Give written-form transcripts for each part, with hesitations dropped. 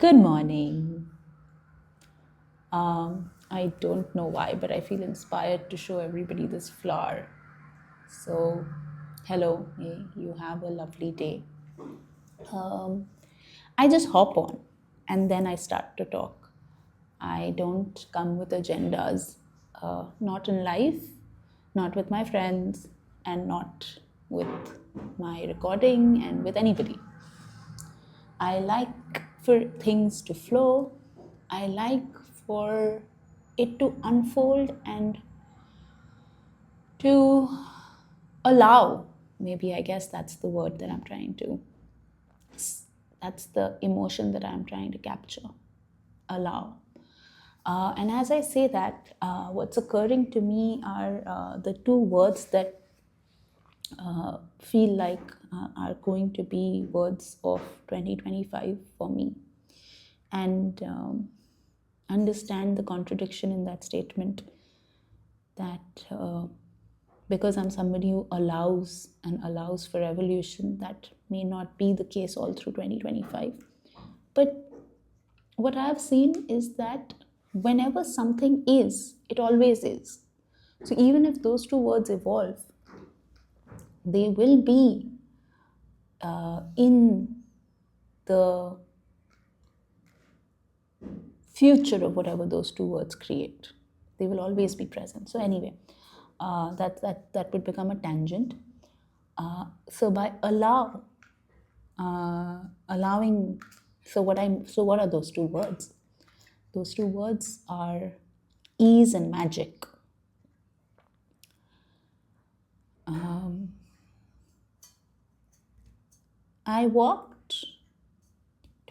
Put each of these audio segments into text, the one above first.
Good morning. I don't know why, but I feel inspired to show everybody this flower. So, hello, hey, you have a lovely day. Um, I just hop on and then I start to talk. I don't come with agendas, not in life, not with my friends, and not with my recording and with anybody. I like for things to flow. I like for it to unfold and to allow. Maybe I guess that's the word that I'm trying to, that's the emotion that I'm trying to capture. Allow. And as I say that, what's occurring to me are the two words that feel like are going to be words of 2025 for me. And understand the contradiction in that statement that because I'm somebody who allows and allows for evolution, that may not be the case all through 2025. But what I've seen is that whenever something is, it always is. So even if those two words evolve, they will be in the future of whatever those two words create. They will always be present. So anyway, that would become a tangent. So by allowing, so what are those two words? Those two words are ease and magic. I walked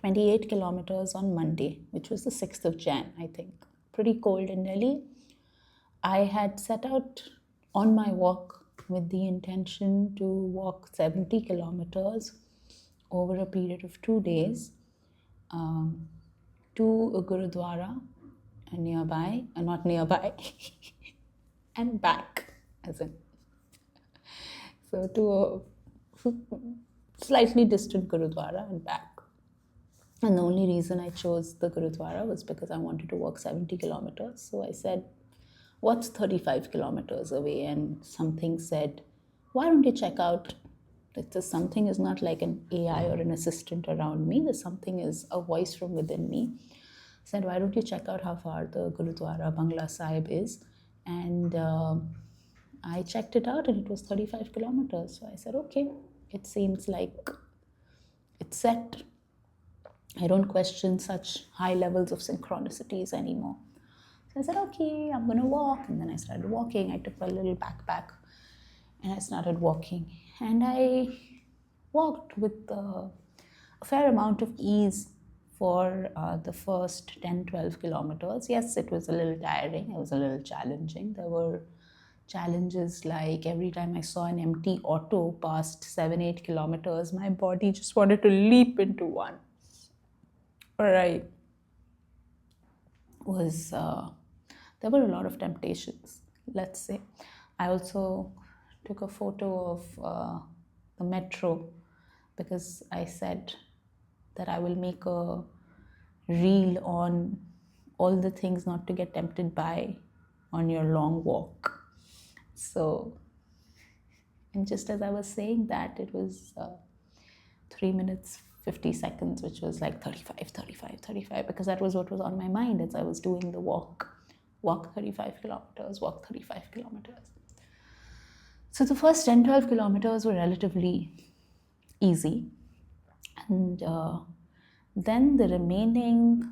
28 kilometers on Monday, which was the 6th of Jan, I think. Pretty cold in Delhi. I had set out on my walk with the intention to walk 70 kilometers over a period of 2 days to a Gurudwara nearby, not nearby, and back, as in. So to a slightly distant Gurudwara and back. And the only reason I chose the Gurudwara was because I wanted to walk 70 kilometers. So I said, what's 35 kilometers away? And something said, why don't you check out? This something is not like an AI or an assistant around me. There's something is a voice from within me. Said, why don't you check out how far the Gurudwara Bangla Sahib is? And I checked it out and it was 35 kilometers. So I said, okay, it seems like it's set. I don't question such high levels of synchronicities anymore. So I said, okay, I'm going to walk. And then I started walking. I took a little backpack and I started walking. And I walked with a fair amount of ease for the first 10, 12 kilometers. Yes, it was a little tiring. It was a little challenging. There were challenges like every time I saw an empty auto past 7, 8 kilometers, my body just wanted to leap into one. Right. Was there were a lot of temptations, let's say. I also took a photo of the metro because I said that I will make a reel on all the things not to get tempted by on your long walk. So, and just as I was saying that, it was 3 minutes 50 seconds, which was like 35, 35, 35, because that was what was on my mind as I was doing the walk. Walk 35 kilometers, walk 35 kilometers. So the first 10, 12 kilometers were relatively easy. And then the remaining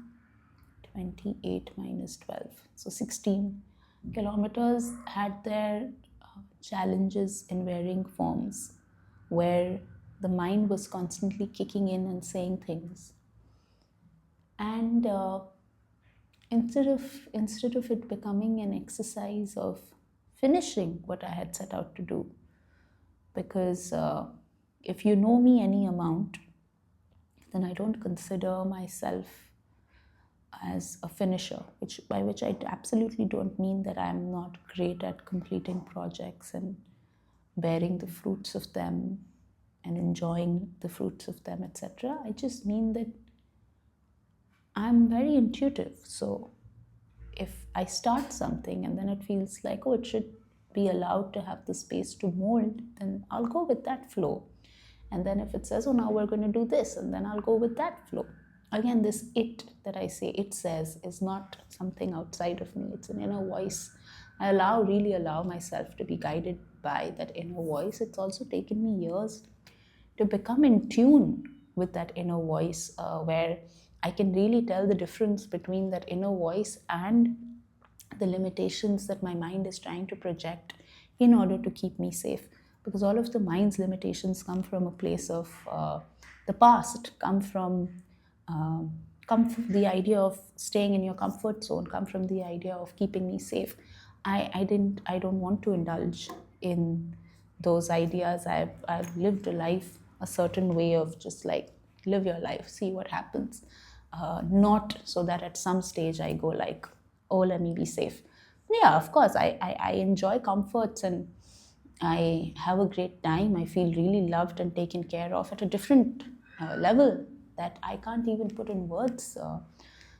28 minus 12, so 16 kilometers had their challenges in varying forms, where the mind was constantly kicking in and saying things. And instead of it becoming an exercise of finishing what I had set out to do, because if you know me any amount, then I don't consider myself as a finisher, by which I absolutely don't mean that I'm not great at completing projects and bearing the fruits of them and enjoying the fruits of them, etc. I just mean that I'm very intuitive. So if I start something and then it feels like, oh, it should be allowed to have the space to mold, then I'll go with that flow. And then if it says, oh, now we're going to do this, and then I'll go with that flow. Again, this it that I say, it says, is not something outside of me. It's an inner voice. I really allow myself to be guided by that inner voice. It's also taken me years to become in tune with that inner voice, where I can really tell the difference between that inner voice and the limitations that my mind is trying to project in order to keep me safe. Because all of the mind's limitations come from a place of the past, um, come from the idea of staying in your comfort zone, come from the idea of keeping me safe. I don't want to indulge in those ideas. I've lived a life a certain way of just like, live your life, see what happens. Not so that at some stage I go like, oh, let me be safe. Yeah, of course, I enjoy comforts and I have a great time. I feel really loved and taken care of at a different level that I can't even put in words.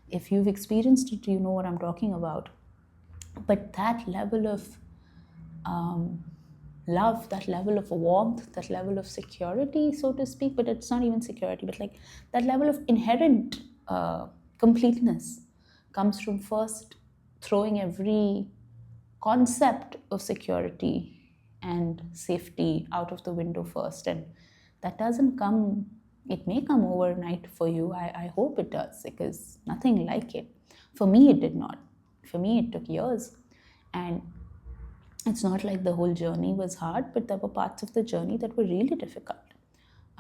If you've experienced it, you know what I'm talking about. But that level of um, love, that level of warmth, that level of security, so to speak, but it's not even security, but like that level of inherent completeness comes from first throwing every concept of security and safety out of the window first. And that doesn't come, it may come overnight for you. I hope it does, because nothing like it. For me, it did not. For me, it took years. And it's not like the whole journey was hard, but there were parts of the journey that were really difficult.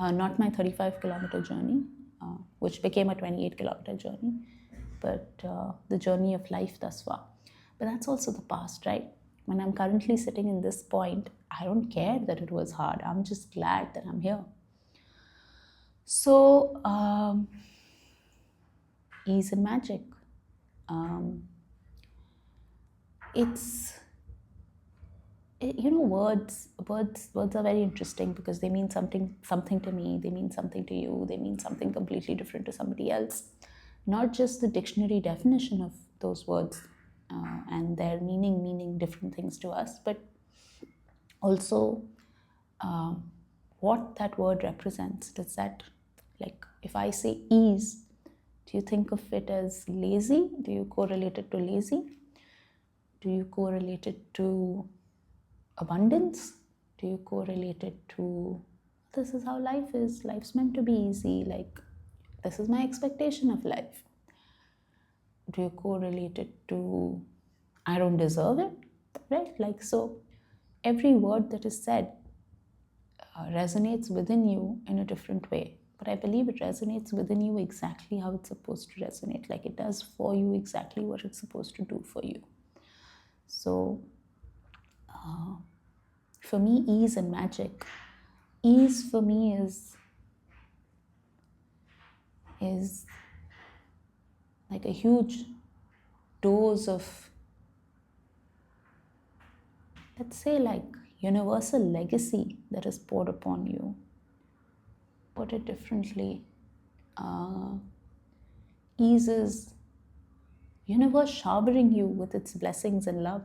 Not my 35-kilometer journey, which became a 28-kilometer journey, but the journey of life thus far. But that's also the past, right? When I'm currently sitting in this point, I don't care that it was hard. I'm just glad that I'm here. So, ease and magic. Um, it's words are very interesting because they mean something to me, they mean something to you, they mean something completely different to somebody else. Not just the dictionary definition of those words, and their meaning different things to us, but also um, what that word represents. Does that, like, if I say ease, do you think of it as lazy? Do you correlate it to lazy? Do you correlate it to abundance? Do you correlate it to, this is how life is, life's meant to be easy, like this is my expectation of life? Do you correlate it to, I don't deserve it, right? Like, so every word that is said resonates within you in a different way, but I believe it resonates within you exactly how it's supposed to resonate. Like, it does for you exactly what it's supposed to do for you. So for me, ease and magic. Ease for me is like a huge dose of, let's say, like universal legacy that is poured upon you. Put it differently, ease is universe showering you with its blessings and love.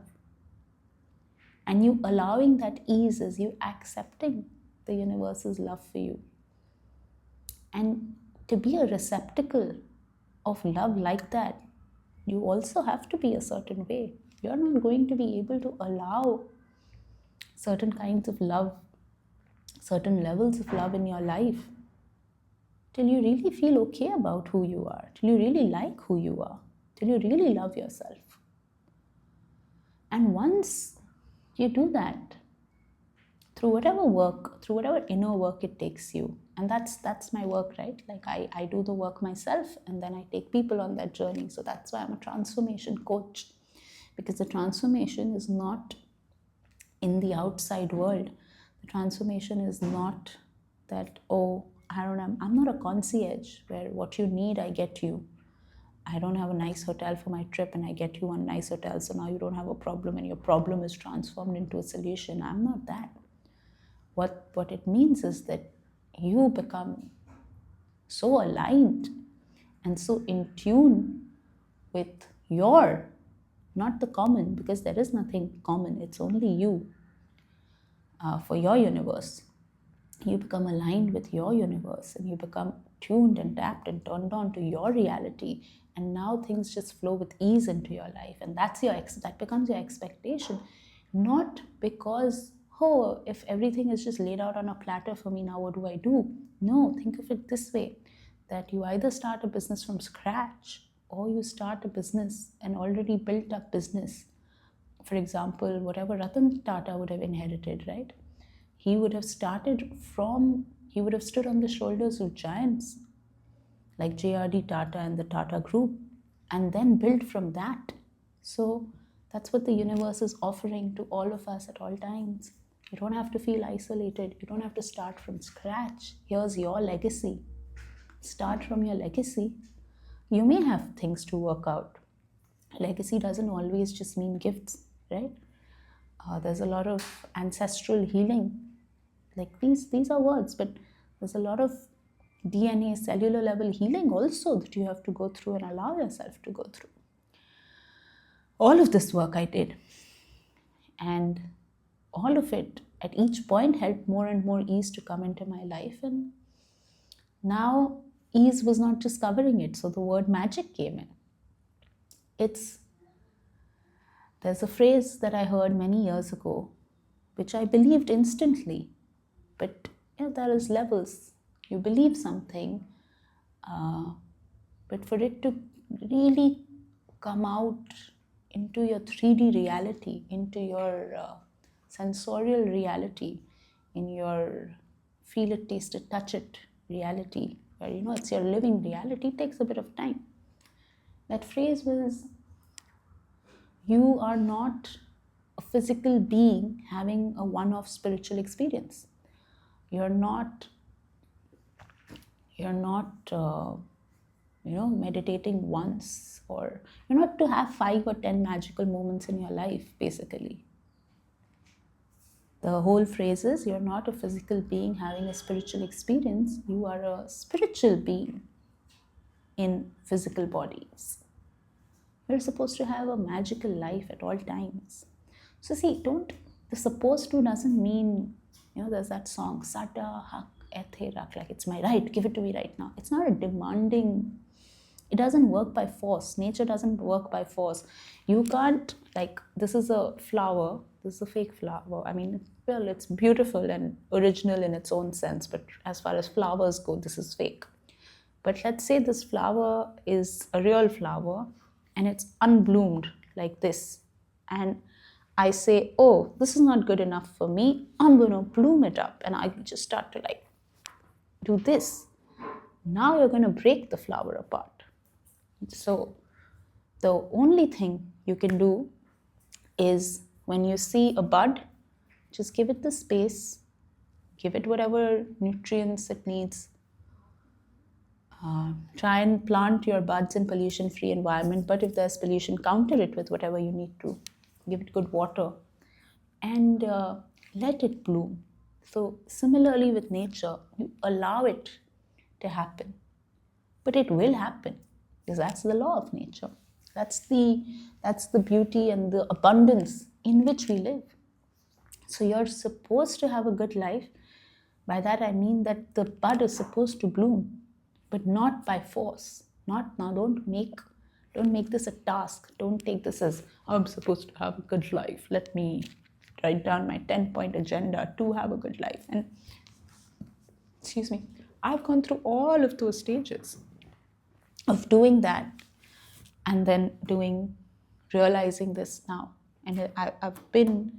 And you allowing that ease is you accepting the universe's love for you. And to be a receptacle of love like that, you also have to be a certain way. You're not going to be able to allow certain kinds of love, certain levels of love in your life till you really feel okay about who you are, till you really like who you are, till you really love yourself. And once you do that, through whatever work, through whatever inner work it takes you, and that's my work, right? Like, I do the work myself, and then I take people on that journey. So that's why I'm a transformation coach, because the transformation is not in the outside world. The transformation is not that, oh, I'm not a concierge where what you need, I get you. I don't have a nice hotel for my trip and I get you one nice hotel, so now you don't have a problem and your problem is transformed into a solution. I'm not that. What it means is that you become so aligned and so in tune with your, not the common, because there is nothing common, it's only you, for your universe. You become aligned with your universe and you become tuned and tapped and turned on to your reality, and now things just flow with ease into your life, and that becomes your expectation. Not because, oh, if everything is just laid out on a platter for me, now what do I do? No, think of it this way, that you either start a business from scratch or you start a business, an already built up business. For example, whatever Ratan Tata would have inherited, right? He would have he would have stood on the shoulders of giants like J.R.D. Tata and the Tata Group, and then built from that. So that's what the universe is offering to all of us at all times. You don't have to feel isolated. You don't have to start from scratch. Here's your legacy. Start from your legacy. You may have things to work out. Legacy doesn't always just mean gifts, right? There's a lot of ancestral healing. Like these are words, but there's a lot of DNA cellular level healing also that you have to go through and allow yourself to go through. All of this work I did, and all of it at each point helped more and more ease to come into my life. And now ease was not just covering it, so the word magic came in. There's a phrase that I heard many years ago, which I believed instantly, but there is levels. You believe something, but for it to really come out into your 3D reality, into your sensorial reality, in your feel it, taste it, touch it reality, where it's your living reality, takes a bit of time. That phrase was, you are not a physical being having a one-off spiritual experience. You're not meditating once, or you're not to have 5 or 10 magical moments in your life, basically. The whole phrase is, you're not a physical being having a spiritual experience. You are a spiritual being in physical bodies. You're supposed to have a magical life at all times. So see, the supposed to doesn't mean, there's that song, Sata Hak Ethe Rak, like it's my right, give it to me right now. It's not a demanding, it doesn't work by force. Nature doesn't work by force. You can't, this is a flower, this is a fake flower. I mean, well, it's beautiful and original in its own sense, but as far as flowers go, this is fake. But let's say this flower is a real flower and it's unbloomed like this. And I say, oh, this is not good enough for me. I'm going to bloom it up. And I just start to do this. Now you're going to break the flower apart. So the only thing you can do is, when you see a bud, just give it the space, give it whatever nutrients it needs. Try and plant your buds in pollution-free environment, but if there's pollution, counter it with whatever you need to. Give it good water and let it bloom. So similarly with nature, you allow it to happen, but it will happen, because that's the law of nature. That's the beauty and the abundance in which we live. So you're supposed to have a good life. By that I mean that the bud is supposed to bloom, but not by force. Don't make this a task. Don't take this as, I'm supposed to have a good life. Let me write down my 10-point agenda to have a good life. And I've gone through all of those stages of doing that, and then realizing this now. And I've been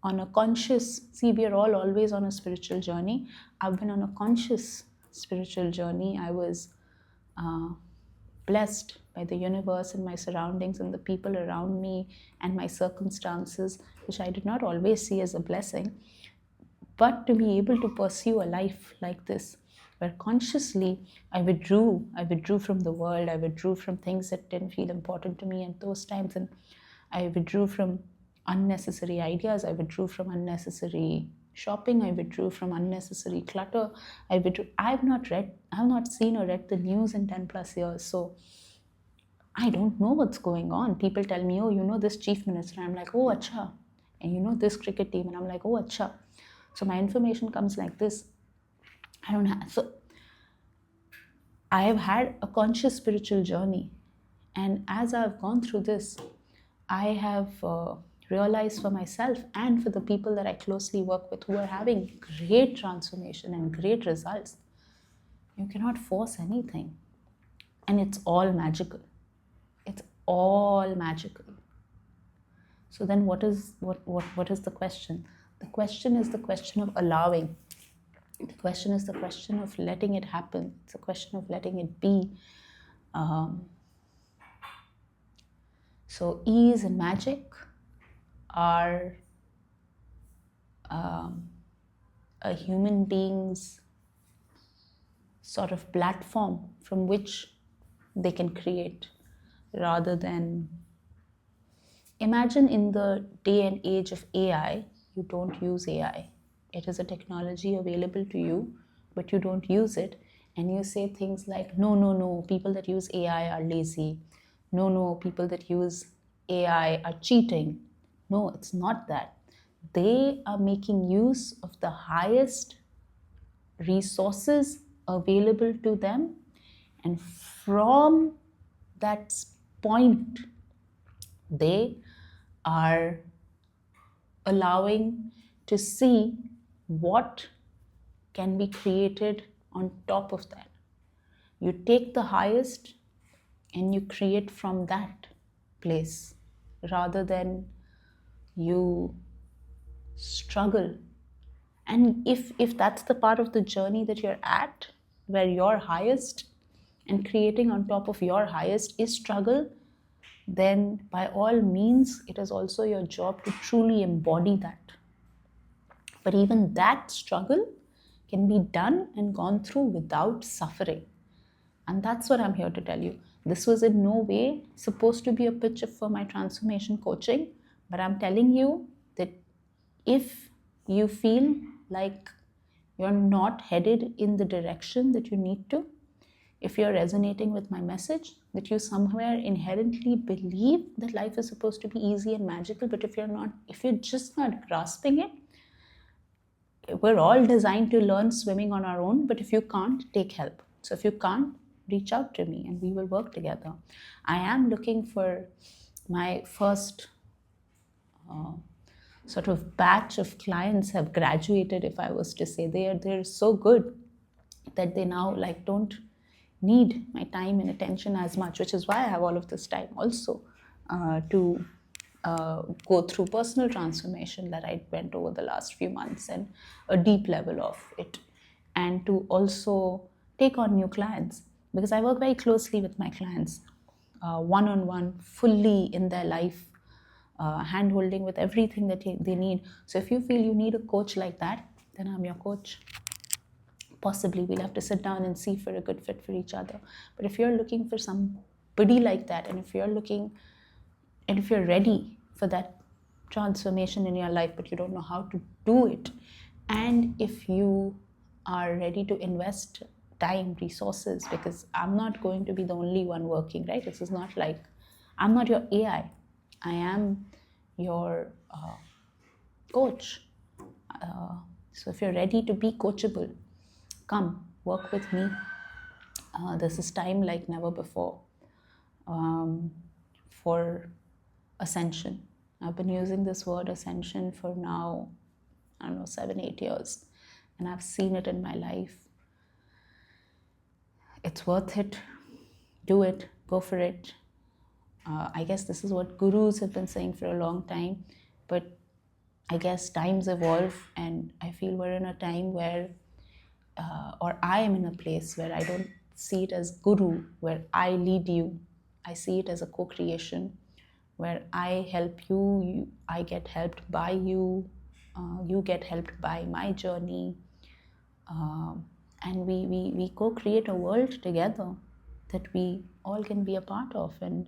on a conscious, we are all always on a spiritual journey. I've been on a conscious spiritual journey. I was blessed by the universe and my surroundings and the people around me and my circumstances, which I did not always see as a blessing. But to be able to pursue a life like this, where consciously I withdrew from the world, I withdrew from things that didn't feel important to me at those times, and I withdrew from unnecessary ideas, I withdrew from unnecessary shopping, I withdrew from unnecessary clutter, I withdrew. I've not seen or read the news in 10 plus years. So I don't know what's going on. People tell me, oh, you know this chief minister. I'm like, oh, acha. And you know this cricket team. And I'm like, oh, acha. So my information comes like this. I don't have. So I have had a conscious spiritual journey. And as I've gone through this, I have realized for myself and for the people that I closely work with who are having great transformation and great results, you cannot force anything. And it's all magical. It's all magical. So then what is the question? The question is the question of allowing. The question is the question of letting it happen. It's a question of letting it be. So ease and magic are a human being's sort of platform from which they can create, rather than imagine in the day and age of AI, you don't use AI. It is a technology available to you, but you don't use it. And you say things like, no, no, no, people that use AI are lazy. No, no, people that use AI are cheating. No, it's not that. They are making use of the highest resources available to them. And from that point, they are allowing to see what can be created on top of that. You take the highest and you create from that place, rather than you struggle. And if that's the part of the journey that you're at, where your highest and creating on top of your highest is struggle, then by all means, it is also your job to truly embody that. But even that struggle can be done and gone through without suffering. And that's what I'm here to tell you. This was in no way supposed to be a pitch for my transformation coaching, but I'm telling you that if you feel like you're not headed in the direction that you need to, if you're resonating with my message, that you somewhere inherently believe that life is supposed to be easy and magical, but if you're just not grasping it, we're all designed to learn swimming on our own, but if you can't, take help. So if you can't, reach out to me and we will work together. I am looking for my first sort of batch of clients have graduated, if I was to say. They're so good that they now don't need my time and attention as much, which is why I have all of this time also to go through personal transformation that I went over the last few months, and a deep level of it, and to also take on new clients, because I work very closely with my clients, one-on-one, fully in their life, hand-holding with everything that they need. So if you feel you need a coach like that, then I'm your coach. Possibly we'll have to sit down and see for a good fit for each other. But if you're looking for somebody like that, and if you're ready for that transformation in your life, but you don't know how to do it, and if you are ready to invest time, resources, because I'm not going to be the only one working, right? This is not like, I'm not your AI. I am your coach. So if you're ready to be coachable, come work with me. This is time like never before for ascension. I've been using this word ascension for now, I don't know, 7-8 years, and I've seen it in my life. It's worth it. Do it. Go for it. I guess this is what gurus have been saying for a long time, but I guess times evolve, and I feel we're in a time where, or I am in a place where I don't see it as guru, where I lead you. I see it as a co-creation, where I help you, I get helped by you, you get helped by my journey, and we co-create a world together that we all can be a part of. And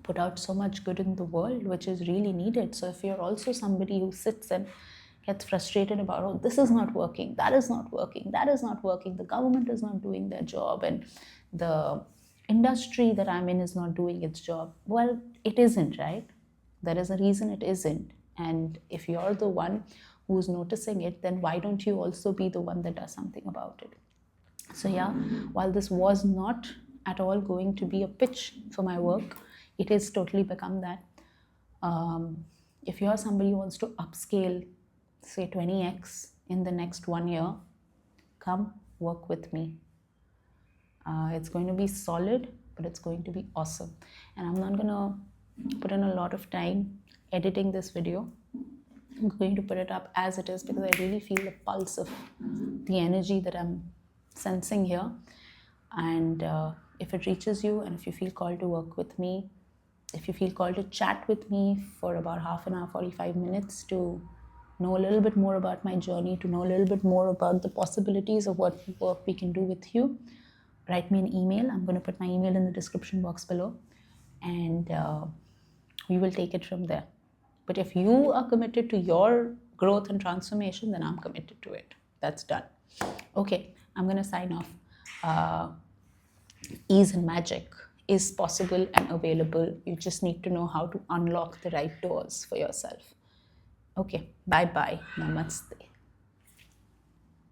put out so much good in the world, which is really needed. So if you're also somebody who sits and gets frustrated about, oh, this is not working, that is not working, that is not working, the government is not doing their job, and the industry that I'm in is not doing its job. Well, it isn't, right? There is a reason it isn't. And if you're the one who's noticing it, then why don't you also be the one that does something about it? So, yeah, while this was not at all going to be a pitch for my work, it has totally become that. If you're somebody who wants to upscale, say 20x in the next 1 year, come work with me. It's going to be solid, but it's going to be awesome. And I'm not going to put in a lot of time editing this video. I'm going to put it up as it is because I really feel the pulse of the energy that I'm sensing here. And if it reaches you, and if you feel called to work with me, if you feel called to chat with me for about half an hour, 45 minutes to know a little bit more about my journey, to know a little bit more about the possibilities of what work we can do with you, write me an email. I'm going to put my email in the description box below, and we will take it from there. But if you are committed to your growth and transformation, then I'm committed to it. That's done. Okay, I'm going to sign off. Ease and magic is possible and available. You just need to know how to unlock the right doors for yourself. Okay, bye-bye. Namaste.